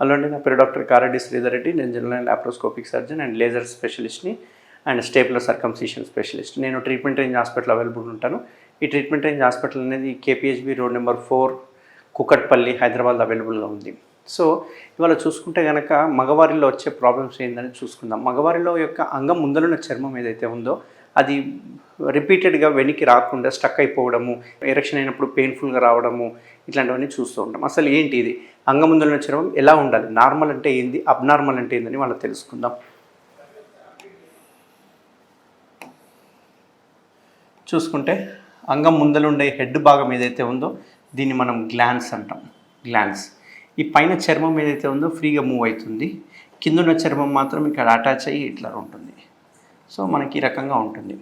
Hello అండి, నా పేరు డాక్టర్ కారెడ్డి శ్రీధర్ రెడ్డి. నేను general and laparoscopic surgeon and laser స్పెషలిస్ట్ని అండ్ స్టేప్లర్ సర్కంసిషన్ స్పెషలిస్ట్. నేను ట్రీట్మెంట్ రేంజ్ హాస్పిటల్ అవైలబుల్ ఉంటాను. ఈ ట్రీట్మెంట్ రేంజ్ హాస్పిటల్ అనేది KPHB road number 4 Kukatpally, Hyderabad అవైలబుల్గా ఉంది. సో ఇవాళ చూసుకుంటే కనుక మగవారిలో వచ్చే ప్రాబ్లమ్స్ ఏందని చూసుకుందాం. మగవారిలో యొక్క అంగం ముందరున్న చర్మం ఏదైతే ఉందో అది రిపీటెడ్గా వెనక్కి రాకుండా స్టక్ అయిపోవడము, ఎరెక్షన్ అయినప్పుడు పెయిన్ఫుల్గా రావడము, ఇట్లాంటివన్నీ చూస్తూ ఉంటాం. అసలు ఏంటి ఇది? అంగం ముందరున్న చర్మం ఎలా ఉండాలి? నార్మల్ అంటే ఏంది, అబ్నార్మల్ అంటే ఏందని మనం తెలుసుకుందాం. చూసుకుంటే అంగం ముందలుండే హెడ్ భాగం ఏదైతే ఉందో దీన్ని మనం గ్లాన్స్ అంటాం. గ్లాన్స్. ఈ పైన చర్మం ఏదైతే ఉందో ఫ్రీగా మూవ్ అవుతుంది, కిందున్న చర్మం మాత్రం ఇక్కడ అటాచ్ అయ్యి ఇట్లా ఉంటుంది. సో మనకి ఈ రకంగా ఉంటుంది.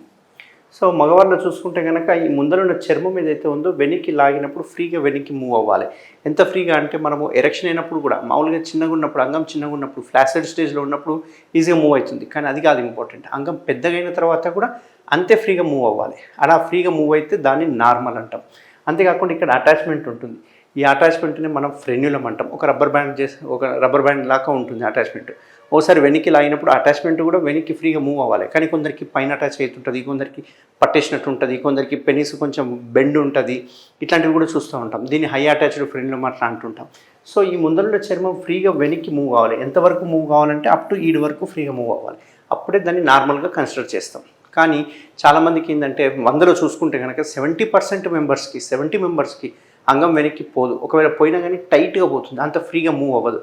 సో మగవాళ్ళు చూసుకుంటే కనుక ఈ ముందరున్న చర్మం ఏదైతే ఉందో వెనక్కి లాగినప్పుడు ఫ్రీగా వెనక్కి మూవ్ అవ్వాలి. ఎంత ఫ్రీగా అంటే మనము ఎరెక్షన్ అయినప్పుడు కూడా మామూలుగా చిన్నగా ఉన్నప్పుడు, అంగం చిన్నగా ఉన్నప్పుడు, ఫ్లాసిడ్ స్టేజ్లో ఉన్నప్పుడు ఈజీగా మూవ్ అవుతుంది. కానీ అది కాదు ఇంపార్టెంట్. అంగం పెద్దగా అయిన తర్వాత కూడా అంతే ఫ్రీగా మూవ్ అవ్వాలి. అలా ఫ్రీగా మూవ్ అయితే దాన్ని నార్మల్ అంటాం. అంతేకాకుండా ఇక్కడ అటాచ్మెంట్ ఉంటుంది. ఈ అటాచ్మెంట్ని మనం ఫ్రెన్యులం అంటాం. ఒక రబ్బర్ బ్యాండ్ లాగా ఉంటుంది అటాచ్మెంట్. ఓసారి వెనక్కి లాగినప్పుడు అటాచ్మెంట్ కూడా వెనక్కి ఫ్రీగా మూవ్ అవ్వాలి. కానీ కొందరికి పైన అటాచ్ అవుతుంటుంది, కొందరికి పట్టేసినట్టు ఉంటుంది, కొందరికి పెనిస్ కొంచెం బెండ్ ఉంటుంది. ఇట్లాంటివి కూడా చూస్తూ ఉంటాం. దీన్ని హై అటాచ్డ్ ఫ్రెన్యులం అట్లా అంటుంటాం. సో ఈ ముందరున్న చర్మం ఫ్రీగా వెనక్కి మూవ్ కావాలి. ఎంతవరకు మూవ్ కావాలంటే అప్ టు ఈడు వరకు ఫ్రీగా మూవ్ అవ్వాలి. అప్పుడే దాన్ని నార్మల్గా కన్సిడర్ చేస్తాం. కానీ చాలామందికి ఏంటంటే 100లో చూసుకుంటే కనుక 70% మెంబర్స్కి అంగం వెనక్కి పోదు. ఒకవేళ పోయినా కానీ టైట్గా పోతుంది, అంత ఫ్రీగా మూవ్ అవ్వదు.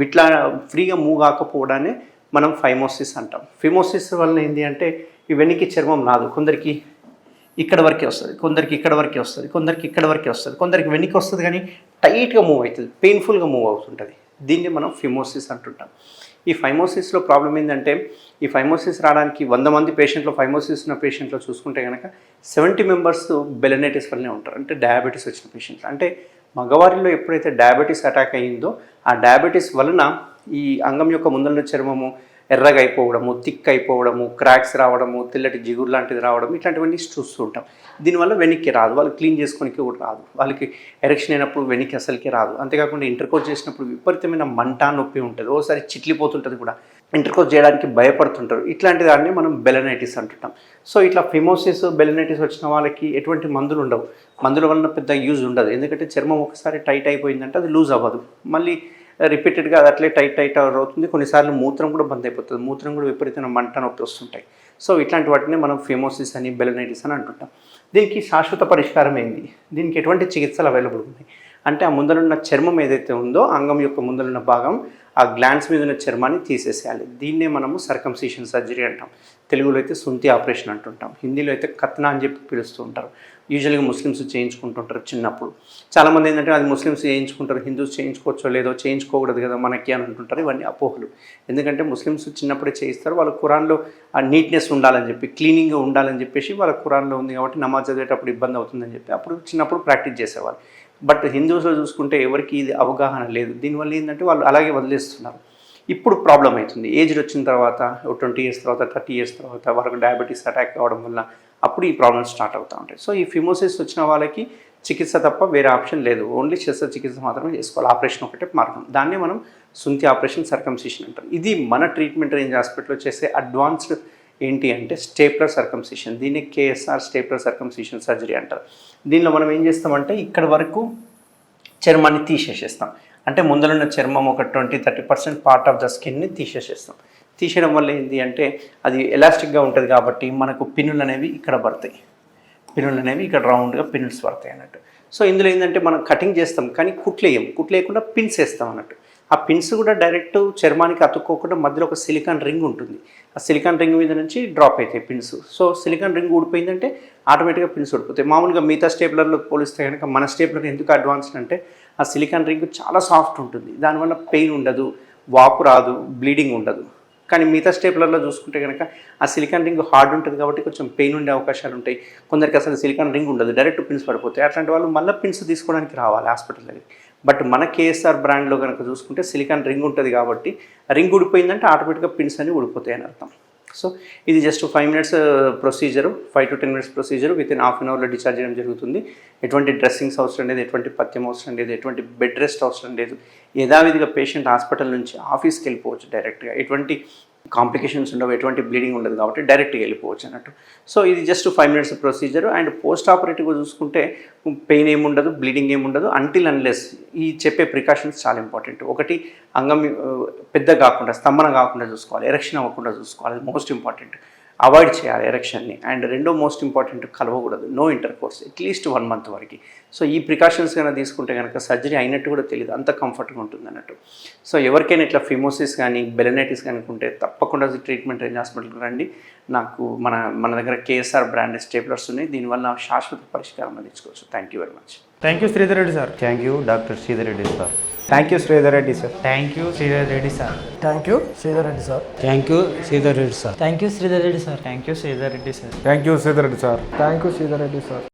ఇట్లా ఫ్రీగా మూవ్ కాకపోవడాన్ని మనం ఫైమోసిస్ అంటాం. ఫిమోసిస్ వల్ల ఏంటి అంటే ఈ వెనక్కి చర్మం రాదు. కొందరికి ఇక్కడ వరకే వస్తుంది, కొందరికి ఇక్కడ వరకే వస్తుంది, కొందరికి ఇక్కడ వరకే వస్తుంది, కొందరికి వెనక్కి వస్తుంది కానీ టైట్గా మూవ్ అవుతుంది, పెయిన్ఫుల్గా మూవ్ అవుతుంటుంది. దీన్ని మనం ఫిమోసిస్ అంటుంటాం. ఈ ఫైమోసిస్లో ప్రాబ్లం ఏంటంటే ఈ ఫైమోసిస్ రావడానికి 100 మంది పేషెంట్లో ఫైమోసిస్ ఉన్న పేషెంట్లో చూసుకుంటే కనుక 70 మెంబర్స్ బెలనైటిస్ వల్లనే ఉంటారు. అంటే డయాబెటీస్ వచ్చిన పేషెంట్లు. అంటే మగవారిలో ఎప్పుడైతే డయాబెటీస్ అటాక్ అయ్యిందో ఆ డయాబెటీస్ వలన ఈ అంగం యొక్క ముందర చర్మము ఎర్రగా అయిపోవడము, థిక్ అయిపోవడము, క్రాక్స్ రావడము, తెల్లటి జిగురు లాంటిది రావడం, ఇట్లాంటివన్నీ చూస్తూ ఉంటాం. దీనివల్ల వెనక్కి రాదు, వాళ్ళు క్లీన్ చేసుకోనికి కూడా రాదు, వాళ్ళకి ఎరెక్షన్ అయినప్పుడు వెనక్కి అసలుకి రాదు. అంతేకాకుండా ఇంటర్కోర్స్ చేసినప్పుడు విపరీతమైన మంట, నొప్పి ఉంటుంది, ఓసారి చిట్లిపోతుంటుంది కూడా, ఇంటర్కోర్స్ చేయడానికి భయపడుతుంటారు. ఇట్లాంటి దాన్ని మనం బెలనైటిస్ అంటుంటాం. సో ఇట్లా ఫిమోసిస్, బెలనైటిస్ వచ్చిన వాళ్ళకి ఎటువంటి మందులు ఉండవు. మందుల వలన పెద్ద యూజ్ ఉండదు. ఎందుకంటే చర్మం ఒకసారి టైట్ అయిపోయిందంటే అది లూజ్ అవ్వదు, మళ్ళీ రిపీటెడ్గా అది అట్లే టైట్ అవుతుంది. కొన్నిసార్లు మూత్రం కూడా బంద్ అయిపోతుంది, మూత్రం కూడా విపరీతమైన మంట, నొప్పి వస్తుంటాయి. సో ఇట్లాంటి వాటిని మనం ఫిమోసిస్ అని, బెలనైటిస్ అని అంటుంటాం. దీనికి శాశ్వత పరిష్కారం ఏంది? దీనికి ఎటువంటి చికిత్సలు అవైలబుల్ ఉన్నాయి అంటే ఆ ముందరున్న చర్మం ఏదైతే ఉందో అంగం యొక్క ముందరున్న భాగం, ఆ గ్లాన్స్ మీద ఉన్న చర్మాన్ని తీసేసేయాలి. దీన్నే మనము సర్కంసిషన్ సర్జరీ అంటాం. తెలుగులో అయితే సుంతి ఆపరేషన్ అంటుంటాం, హిందీలో అయితే కత్నా అని చెప్పి పిలుస్తూ ఉంటారు. యూజువల్గా ముస్లిమ్స్ చేయించుకుంటుంటారు చిన్నప్పుడు. చాలామంది ఏంటంటే అది ముస్లిమ్స్ చేయించుకుంటారు, హిందూస్ చేయించుకోవచ్చో లేదో, చేయించుకోకూడదు కదా మనకి అని అంటుంటారు. ఇవన్నీ అపోహలు. ఎందుకంటే ముస్లిమ్స్ చిన్నప్పుడే చేయిస్తారు. వాళ్ళ ఖురాన్లో ఆ నీట్నెస్ ఉండాలని చెప్పి, క్లీనింగ్గా ఉండాలని చెప్పేసి వాళ్ళ ఖురాన్లో ఉంది కాబట్టి నమాజ్ చదివేటప్పుడు ఇబ్బంది అవుతుందని చెప్పి అప్పుడు చిన్నప్పుడు ప్రాక్టీస్ చేసేవాళ్ళు. బట్ హిందూస్లో చూసుకుంటే ఎవరికి ఇది అవగాహన లేదు. దీనివల్ల ఏంటంటే వాళ్ళు అలాగే వదిలేస్తున్నారు. ఇప్పుడు ప్రాబ్లం అవుతుంది. ఏజ్ వచ్చిన తర్వాత 20 ఇయర్స్ తర్వాత, 30 ఇయర్స్ తర్వాత వాళ్ళకి డయాబెటీస్ అటాక్ కావడం వల్ల అప్పుడు ఈ ప్రాబ్లమ్స్ స్టార్ట్ అవుతూ ఉంటాయి. సో ఈ ఫిమోసిస్ వచ్చిన వాళ్ళకి చికిత్స తప్ప వేరే ఆప్షన్ లేదు. ఓన్లీ శస్త్రచికిత్స మాత్రమే చేసుకోవాలి. ఆపరేషన్ ఒకటే మార్గం. దాన్నే మనం సుంతి ఆపరేషన్, సర్కంసిషన్ అంటాం. ఇది మన ట్రీట్మెంట్ రేంజ్ హాస్పిటల్లో చేసే అడ్వాన్స్డ్ ఏంటి అంటే స్టేప్లర్ సర్కంసిషన్. దీన్ని కేఎస్ఆర్ స్టేప్లర్ సర్కంసిషన్ సర్జరీ అంటారు. దీనిలో మనం ఏం చేస్తామంటే ఇక్కడ వరకు చర్మాన్ని తీసేసేస్తాం. అంటే ముందరున్న చర్మం ఒక 20-30% పార్ట్ ఆఫ్ ద స్కిన్ని తీసేసేస్తాం. తీసేయడం వల్ల ఏంటి అంటే అది ఎలాస్టిక్గా ఉంటుంది కాబట్టి మనకు పిన్నులు అనేవి ఇక్కడ పడతాయి, పిన్నులు అనేవి ఇక్కడ రౌండ్గా పిన్నుల్స్ పడతాయి అన్నట్టు. సో ఇందులో ఏంటంటే మనం కటింగ్ చేస్తాం కానీ కుట్లేయకుండా పిన్స్ వేస్తాం అన్నట్టు. ఆ పిన్స్ కూడా డైరెక్ట్ చర్మానికి అతుక్కోకుండా మధ్యలో ఒక సిలికాన్ రింగ్ ఉంటుంది. ఆ సిలికాన్ రింగ్ మీద నుంచి డ్రాప్ అవుతాయి పిన్స్. సో సిలికాన్ రింగ్ ఊడిపోయిందంటే ఆటోమేటిక్గా పిన్స్ ఊడిపోతాయి. మామూలుగా మిగతా స్టేప్లర్లో పోలిస్తే కనుక మన స్టేప్లర్ ఎందుకు అడ్వాన్స్డ్ అంటే ఆ సిలికాన్ రింగ్ చాలా సాఫ్ట్ ఉంటుంది, దానివల్ల పెయిన్ ఉండదు, వాపు రాదు, బ్లీడింగ్ ఉండదు. కానీ మిగతా స్టేప్లర్లో చూసుకుంటే కనుక ఆ సిలికాన్ రింగ్ హార్డ్ ఉంటుంది కాబట్టి కొంచెం పెయిన్ ఉండే అవకాశాలు ఉంటాయి. కొందరికి అసలు సిలికాన్ రింగ్ ఉండదు, డైరెక్ట్ పిన్స్ పడిపోతాయి. అట్లాంటి వాళ్ళు మళ్ళీ పిన్స్ తీసుకోవడానికి రావాలి హాస్పిటల్ దగ్గర. బట్ మన కేఎస్ఆర్ బ్రాండ్లో కనుక చూసుకుంటే సిలికాన్ రింగ్ ఉంటుంది కాబట్టి రింగ్ ఊడిపోయిందంటే ఆటోమేటిక్గా పిన్స్ అన్ని ఊడిపోతాయి అని అర్థం. సో ఇది just 5 minutes procedure, 5 to 10 minutes procedure. Within half an అవర్లో డిశ్చార్జ్ చేయడం జరుగుతుంది. ఎటువంటి డ్రెస్సింగ్స్ అవసరం లేదు, ఎటువంటి పథ్యం అవసరం లేదు, ఎటువంటి బెడ్ రెస్ట్ అవసరం లేదు, యథావిధిగా పేషెంట్ హాస్పిటల్ నుంచి ఆఫీస్కి వెళ్ళిపోవచ్చు డైరెక్ట్గా. ఎటువంటి కాంప్లికేషన్స్ ఉండవు, ఎటువంటి బ్లీడింగ్ ఉండదు కాబట్టి డైరెక్ట్గా వెళ్ళిపోవచ్చు అన్నట్టు. సో ఇది just 5 minutes procedure. And post ఆపరేటివ్గా చూసుకుంటే పెయిన్ ఏముండదు, బ్లీడింగ్ ఏముండదు అంటిల్ అన్లెస్ ఈ చెప్పే ప్రికాషన్స్ చాలా ఇంపార్టెంట్. ఒకటి అంగం పెద్ద కాకుండా, స్తంభన కాకుండా చూసుకోవాలి, ఎరెక్షన్ అవ్వకుండా చూసుకోవాలి, మోస్ట్ ఇంపార్టెంట్. అవాయిడ్ చేయాలి ఎరెక్షన్ని. అండ్ రెండో మోస్ట్ ఇంపార్టెంట్ కలవకూడదు, no intercourse at least 1 month వరకు. సో ఈ ప్రికాషన్స్ కనుక తీసుకుంటే కనుక సర్జరీ అయినట్టు కూడా తెలియదు, అంత కంఫర్ట్గా ఉంటుంది అన్నట్టు. సో ఎవరికైనా ఇట్లా ఫిమోసిస్ కానీ బెలనైటిస్ కానీ ఉంటే తప్పకుండా ట్రీట్మెంట్ రేంజ్ హాస్పిటల్కి రండి. నాకు మన దగ్గర కేఎస్ఆర్ బ్రాండ్ స్టేప్లర్స్ ఉన్నాయి, దీనివల్ల శాశ్వత పరిష్కారం అందించుకోవచ్చు. Thank you very much. Thank you Sridhar Reddy sir. Thank you doctor Sridhar Reddy sir. Thank you Sridhar Reddy sir. Thank you Sridhar Reddy sir. Thank you Sridhar Reddy sir. Thank you Sridhar Reddy sir. Thank you Sridhar Reddy sir. Thank you Sridhar Reddy sir. Thank you Sridhar Reddy sir. Thank you Sridhar Reddy sir.